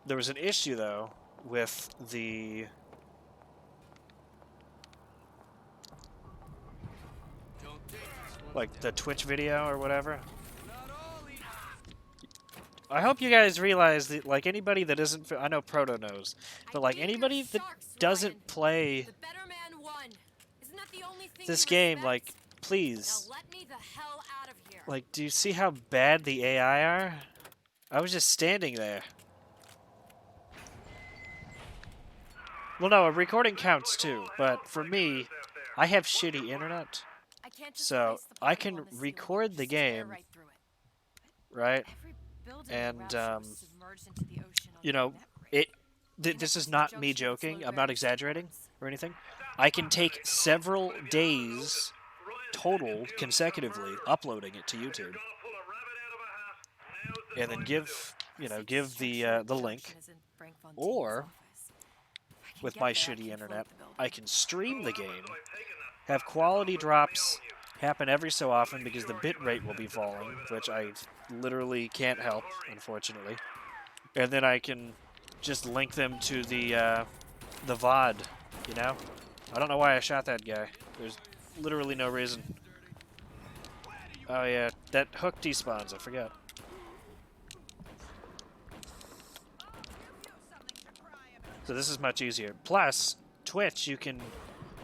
there was an issue though with the Twitch video or whatever. I hope you guys realize that, like, anybody that isn't, I know Proto knows, but like anybody that doesn't play this game, like, please, like, do you see how bad the AI are? I was just standing there. Well, no, a recording counts too, but for me, I have shitty internet. I can't just So place the I particle can on the ceiling record and the stare game, right through it. right? Every building And around was submerged into the ocean on you the know, net break. this is Connected to the not me junction of its joking. I'm not load-bearing exaggerating supports. or anything. I can take several days total consecutively uploading it to YouTube, and then give the link, or with my shitty internet, I can stream the game, have quality drops happen every so often because the bit rate will be falling, which I literally can't help, unfortunately. And then I can just link them to the VOD, you know? I don't know why I shot that guy. There's literally no reason. Oh yeah, that hook despawns, I forgot. So this is much easier. Plus, Twitch you can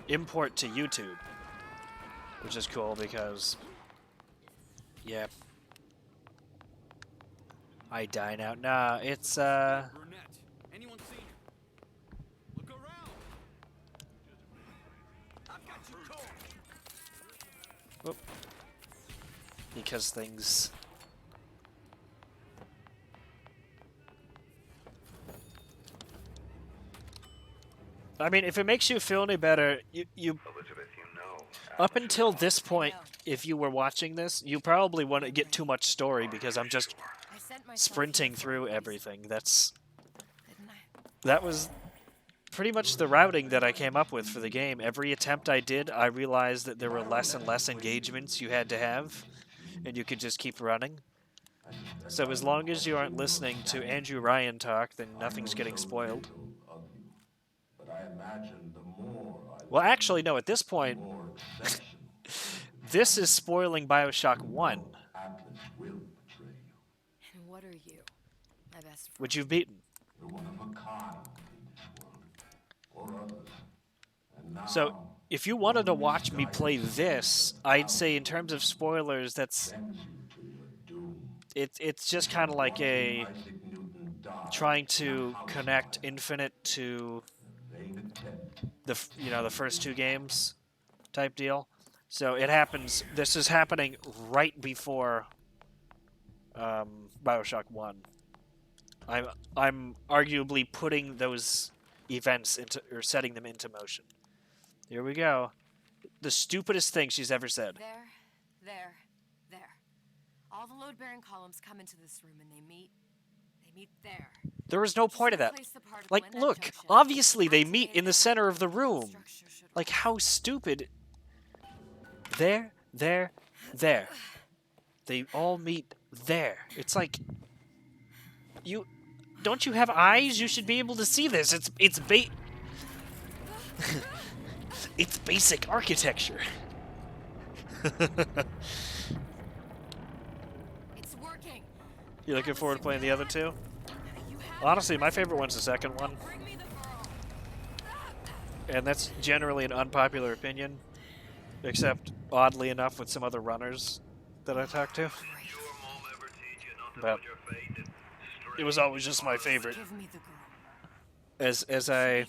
import to YouTube, which is cool because, yeah. I die now. Nah, it's, Brunette. Anyone seen him? Look around. I've got you cold. Whoop. Because things... I mean, if it makes you feel any better, you Elizabeth, you know. up until this point, if you were watching this, you probably wouldn't get too much story because I'm just sprinting through everything. That was pretty much the routing that I came up with for the game. Every attempt I did, I realized that there were less and less engagements you had to have, and you could just keep running. So as long as you aren't listening to Andrew Ryan talk, then nothing's getting spoiled. But I imagine the more I Well, actually, no, at this point, this is spoiling Bioshock 1. Atlas will betray you. And what are you, my best friend? Which you've beaten. You're one of a kind in this world. Or others. And now, So, if you wanted to watch me play this, I'd say in terms of spoilers, that's... It's just kind of like a... trying to connect Infinite to the first two games type deal. So it happens... This is happening right before Bioshock 1. I'm arguably putting those events into... or setting them into motion. Here we go. The stupidest thing she's ever said. There. All the load-bearing columns come into this room and they meet there. There was no point of that. Like, look, obviously they meet in the center of the room. Like, how stupid. There. They all meet there. It's like, don't you have eyes? You should be able to see this. It's it's basic architecture. It's working. You looking forward to playing the other two? Honestly, my favorite one's the second one. And that's generally an unpopular opinion. Except, oddly enough, with some other runners that I talked to. But it was always just my favorite. As I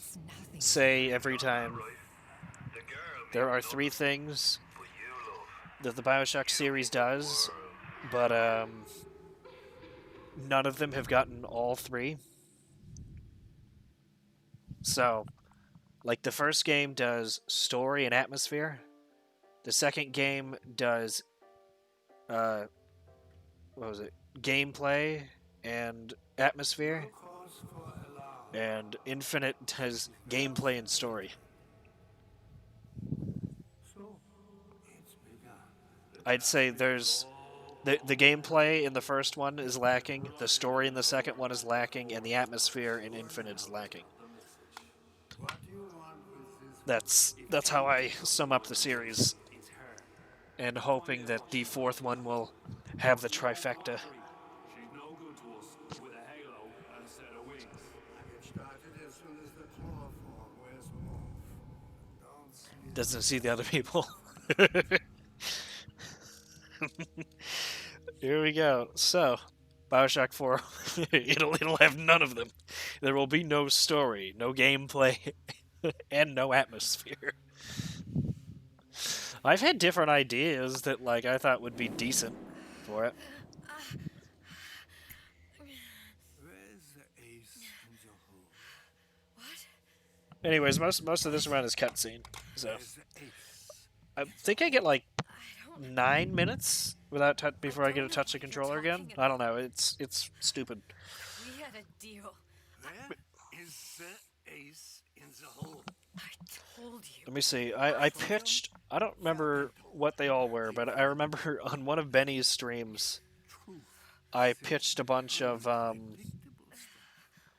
say every time, there are 3 things that the Bioshock series does, but none of them have gotten all 3. So, like, the first game does story and atmosphere. The second game does, gameplay and atmosphere. And Infinite does gameplay and story. I'd say there's... The gameplay in the first one is lacking, the story in the second one is lacking, and the atmosphere in Infinite is lacking. That's how I sum up the series. And hoping that the 4th one will have the trifecta. She's no good to us with a halo and a set of wings. I get started as soon as the chloroform wears off. Don't see Doesn't see the other people. Here we go. So, Bioshock 4, it'll have none of them. There will be no story, no gameplay, and no atmosphere. I've had different ideas that like I thought would be decent for it. Where's the ace in the hole? What? Anyways, most of this run is cutscene, so Where's the ace? I think I get like 9 minutes without before I get to touch the controller again. I don't know. It's stupid. We had a deal. Where is the ace in the hole? I told you. Let me see. I pitched. I don't remember what they all were, but I remember on one of Benny's streams, I pitched a bunch of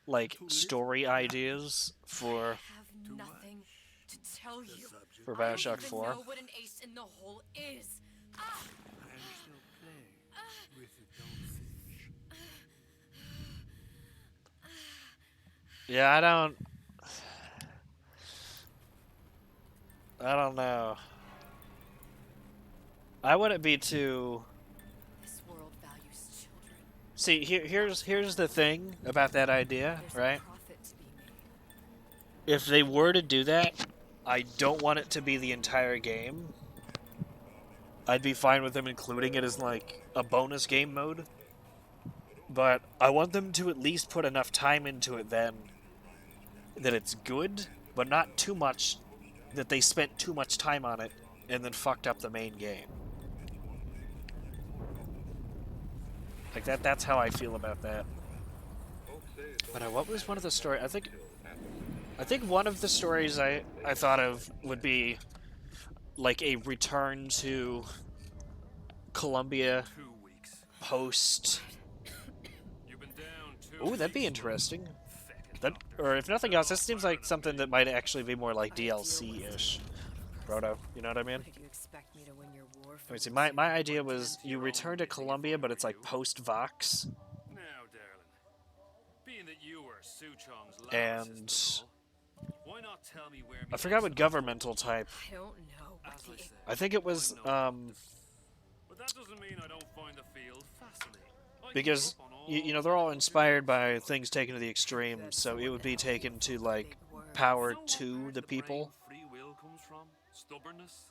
like story ideas for I have nothing to tell you. for I don't Bioshock even 4. know what an ace in the hole is. I am still playing with the dollfish. Yeah, I don't know. I wouldn't be too. This world values children. See, here's the thing about that idea, There's right? a profit to be made. If they were to do that, I don't want it to be the entire game. I'd be fine with them including it as like a bonus game mode. But I want them to at least put enough time into it then that it's good, but not too much that they spent too much time on it and then fucked up the main game. Like that's how I feel about that. But what was one of the stories? I think one of the stories I thought of would be like a return to Columbia post. Ooh, that'd be interesting. That, or if nothing else, this seems like something that might actually be more like DLC-ish. Proto, you know what I mean? You expect me to win your war Let me see. My idea was you return to Columbia, but it's like post-Vox. Now, darling, being that you were Suchong's lab And assistant, why not tell me where I forgot what governmental type. I don't know what As I the said, I think it was but that doesn't mean I don't find the field fascinating. I because grew up on you know they're all inspired by things taken to the extreme, so it would be taken to like power to the people free will comes from stubbornness.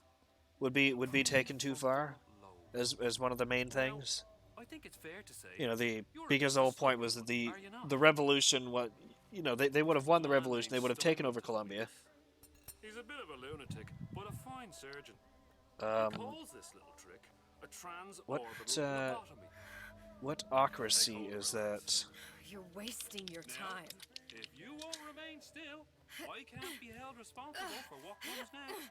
would be taken too far as one of the main things. I think it's fair to say, You know, because the whole point was that the revolution, what you know, they would have won the revolution, they would have taken over Columbia. He's a bit of a lunatic, but a fine surgeon. He Um, calls this little trick a what transorbital lobotomy. what ocracy is that? You're wasting your time. If you won't remain still, I can't be held responsible for what comes next.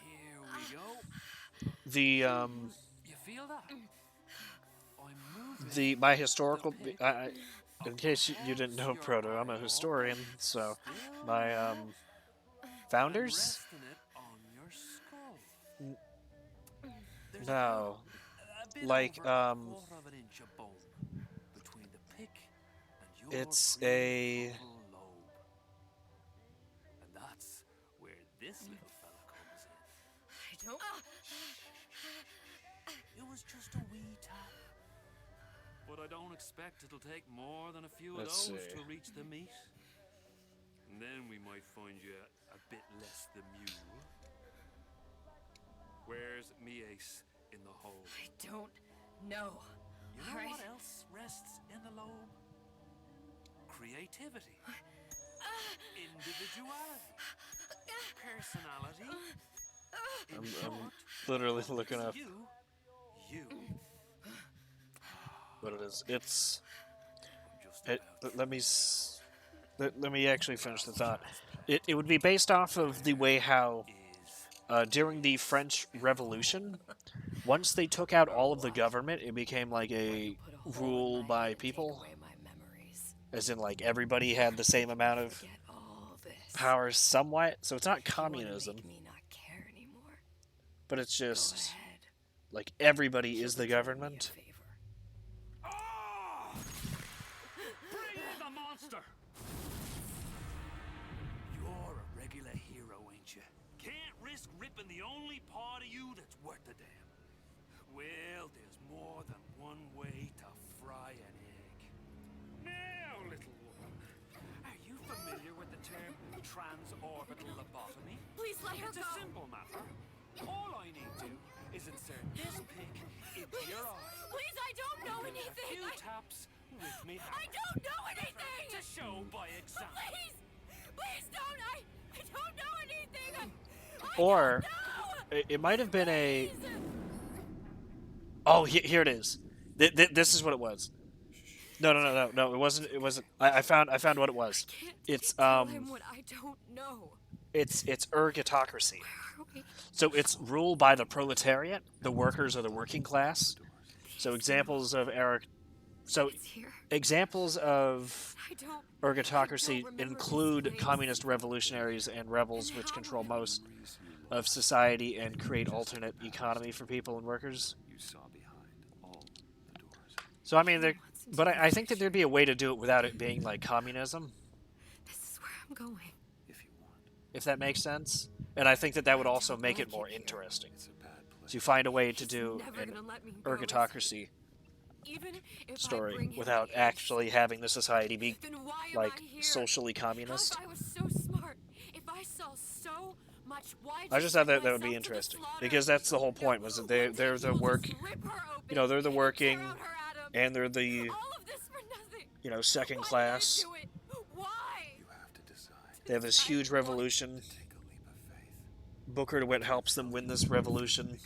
Here we go. The You feel that? I'm moving. my historical. In case you didn't know, Proto, I'm a historian, so my founders. Resting it on your skull. There's No, a bit like over a quarter of an inch of bone between the pick and your it's a. prefrontal lobe. And that's where this little fella comes in. I don't. It was just a wee tap. But I don't expect it'll take more than a few Let's of those see. to reach the meat. And then we might find you a bit less the mule. Where's me ace in the hole? I don't know. You know All right. what else rests in the lobe? Creativity. Individuality. Personality. In I'm short, literally what looking makes up you. what it is. It's. I'm just It, about let me actually finish the thought. It would be based off of the way how during the French Revolution, once they took out all of the government, it became like a rule by people. Away my memories. As in, like, everybody had the same amount of Get all this. power somewhat. So it's not You wanna communism, make me not care anymore? but it's Go just, ahead. like, everybody is the Do me a government. favor. Bring in the monster! You're a regular hero, ain't you? Can't risk ripping the only part of you that's worth a damn. Well, there's more than one way to fry an egg. Now, little one, are you familiar with the term transorbital lobotomy? Please let her It's go. a simple matter. All I need to do is insert this pick into your eye. Please, I don't know A anything. few taps with me hammer. I don't know anything. To show by example. Please, please don't. I don't know anything. Or it might have been a. Oh, here it is. This is what it was. No. It wasn't. It wasn't. I found what it was. It's Tell him what I don't know. It's ergotocracy. So it's ruled by the proletariat, the workers or the working class. So examples of examples of ergotocracy include communist revolutionaries and rebels, which control most of society and create alternate economy for people and workers. So I mean, but I think that there'd be a way to do it without it being like communism. This is where I'm going. If that makes sense. And I think that would also make it more interesting. So you find a way to do an ergotocracy story without actually having the society be like socially communist. I was so smart. If I saw so much, why I just thought that would be interesting because that's the whole point. Was that they're the work, they're the working, and they're the second class. They have this huge revolution. Booker DeWitt helps them win this revolution.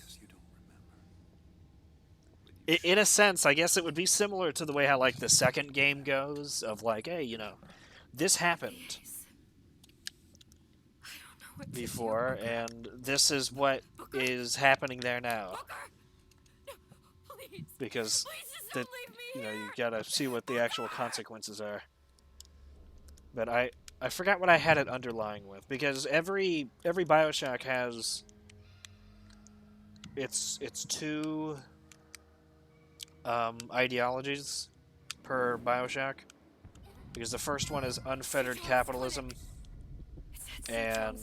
In a sense, I guess it would be similar to the way how, like, the second game goes, of like, hey, this happened before, and this is what is happening there now. Because, you gotta see what the actual consequences are. But I forgot what I had it underlying with, because every BioShock has its two ideologies per BioShock, because the first one is unfettered capitalism, and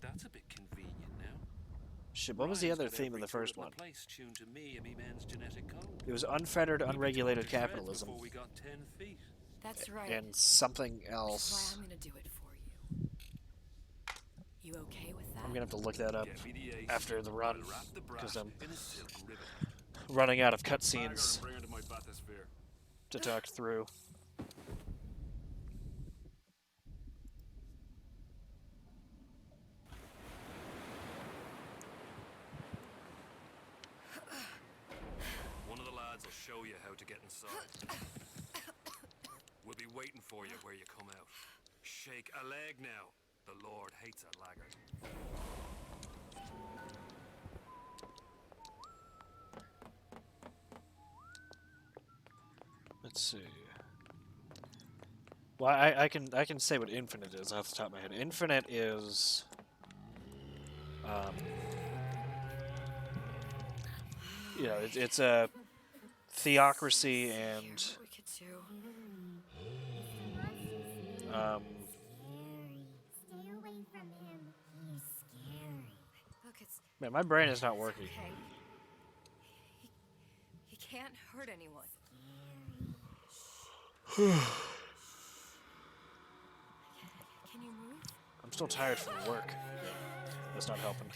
that's a bit convenient now. Shit, what was the other theme in the first one? It was unfettered, unregulated capitalism. We got 10 feet. That's right. And something else. That's why I'm gonna do it for you. You okay with that? I'm gonna have to look that up after the run, because I'm running out of cutscenes to talk through. One of the lads will show you how to get inside. We'll be waiting for you where you come out. Shake a leg now. The Lord hates a laggard. Let's see. Well, I can say what infinite is off the top of my head. Infinite is it's a theocracy and Stay away from him. He's scary. Look, it's man, my brain is not working. okay. He can't hurt anyone. Can you move? I'm still tired from work. That's not helping.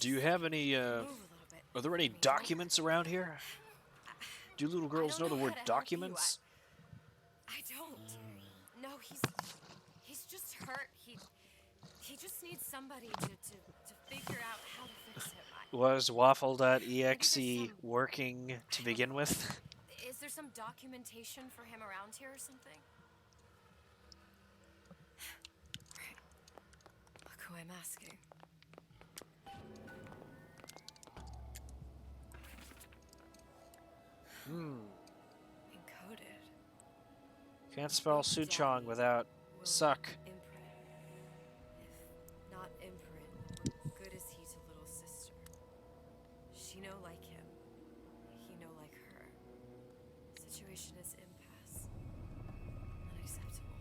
Do you have any, are there any documents around here? Do little girls know the word documents? I don't. No, he's just hurt. He just needs somebody to figure out how to fix him. Was waffle.exe working to begin with? Is there some documentation for him around here or something? Right. Look who I'm asking. Encoded. Can't spell Suchong without suck. Imprint. If not imprint, what good is he to little sister? She no like him. He no like her. Situation is impasse. Unacceptable.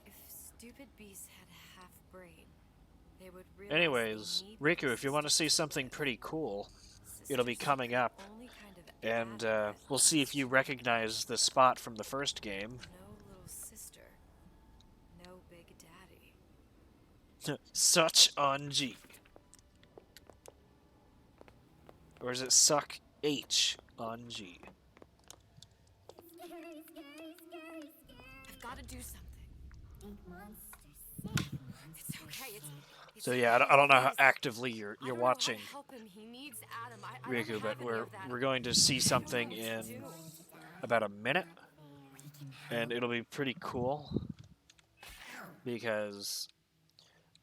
If stupid beast had a half brain, They would realize Anyways, they need Riku, the if you want to see sisters something with. pretty cool, it'll be Sisters coming up. only kind of And add we'll see if you recognize the spot from the first game. no little sister, no big daddy. Such on G. Or is it suck H on G? Scary, scary, scary, scary. I've got to do something. Big monster, sick monster. It's okay. It's So yeah, I don't know how actively you're I don't know watching how to help him. He needs Adam. I Riku, don't but have any of that. we're going to see something I don't know what to in do. about a minute, and it'll be pretty cool because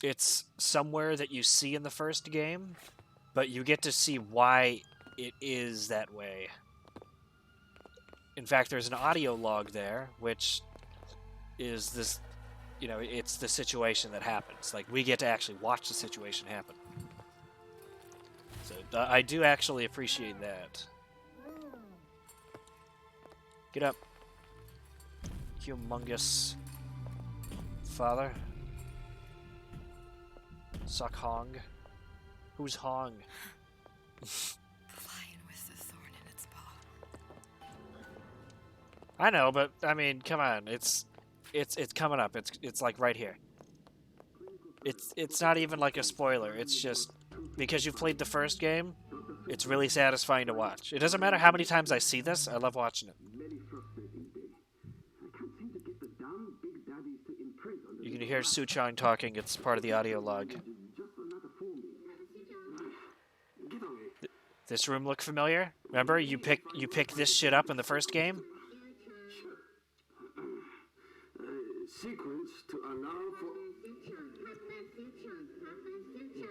it's somewhere that you see in the first game, but you get to see why it is that way. In fact, there's an audio log there, which is this, you know, it's the situation that happens. Like, we get to actually watch the situation happen. So I do actually appreciate that. Get up, humongous father. Suck Hong. Who's Hong? Lion with the thorn in its paw. I know, but I mean, come on, it's coming up. It's like right here. It's not even like a spoiler. It's just because you've played the first game, it's really satisfying to watch. It doesn't matter how many times I see this, I love watching it. You can hear Suchong talking, it's part of the audio log. This room look familiar? Remember, you pick this shit up in the first game? Sequence to allow for...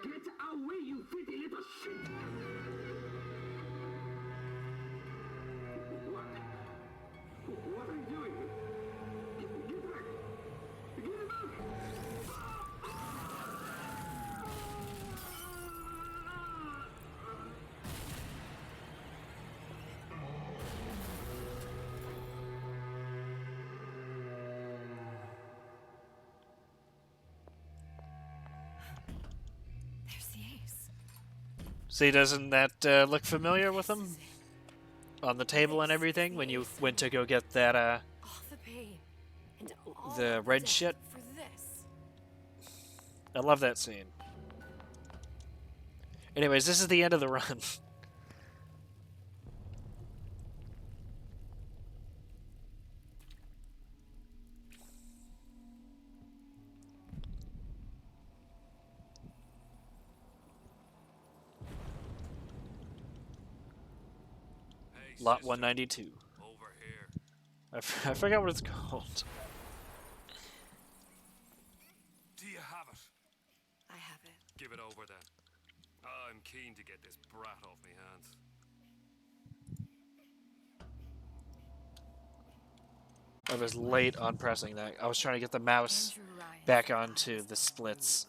Get away, you filthy little shit! What? What are you doing? Get back! Get back! There's the ace. See, doesn't that look familiar with them? On the table and everything, when you went to go get that, All the pain and all the of red death shit? for this. I love that scene. Anyways, this is the end of the run. Hey, Lot sister, 192. over here. I forgot what it's called. Do you have it? I have it. Give it over then. I'm keen to get this brat off me hands. I was late on pressing that. I was trying to get the mouse Andrew Ryan. back onto the splits.